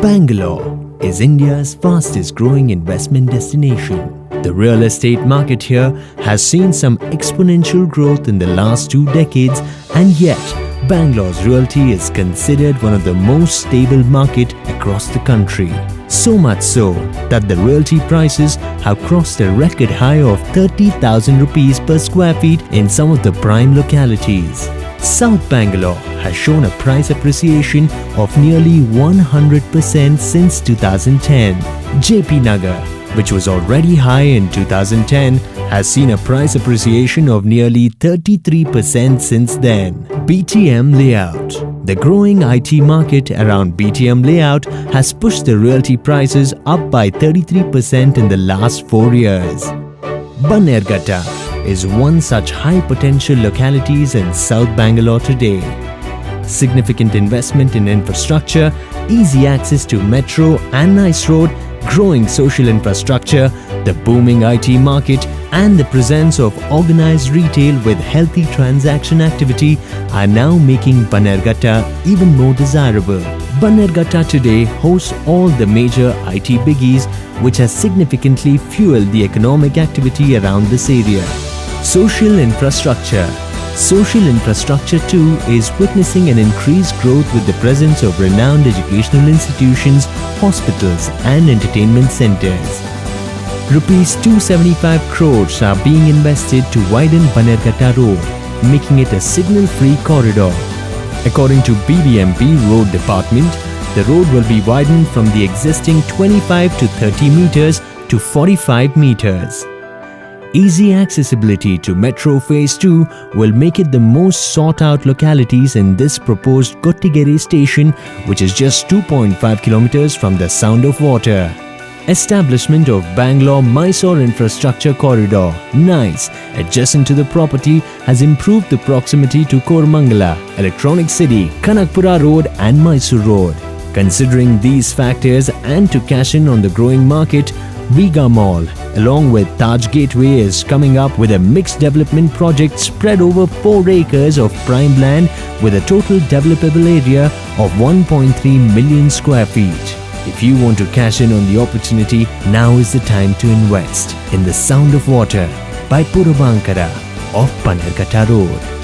Bangalore is India's fastest growing investment destination. The real estate market here has seen some exponential growth in the last 2 decades, and yet Bangalore's realty is considered one of the most stable market across the country. So much so that the realty prices have crossed a record high of 30,000 rupees per square feet in some of the prime localities. South Bangalore has shown a price appreciation of nearly 100% since 2010. JP Nagar, which was already high in 2010, has seen a price appreciation of nearly 33% since then. BTM Layout. The growing IT market around BTM Layout has pushed the realty prices up by 33% in the last 4 years. Bannerghatta is one such high potential localities in South Bangalore today. Significant investment in infrastructure, easy access to metro and nice road, growing social infrastructure, the booming IT market, and the presence of organized retail with healthy transaction activity are now making Bannerghatta even more desirable. Bannerghatta today hosts all the major IT biggies, which has significantly fueled the economic activity around this area. Social infrastructure. Social infrastructure too is witnessing an increased growth with the presence of renowned educational institutions, hospitals and entertainment centers. Rupees 275 crores are being invested to widen Bannerghatta Road, making it a signal-free corridor. According to BBMP Road Department, the road will be widened from the existing 25 to 30 meters to 45 meters. Easy accessibility to Metro Phase 2 will make it the most sought-out localities in this proposed Gottigere station, which is just 2.5 kilometers from the Sound of Water. Establishment of Bangalore-Mysore Infrastructure Corridor, NICE, adjacent to the property has improved the proximity to Koramangala, Electronic City, Kanakpura Road and Mysore Road. Considering these factors and to cash in on the growing market, Riga Mall, along with Taj Gateway, is coming up with a mixed development project spread over 4 acres of prime land with a total developable area of 1.3 million square feet. If you want to cash in on the opportunity, now is the time to invest in the Sound of Water by Puravankara of Bannerghatta Road.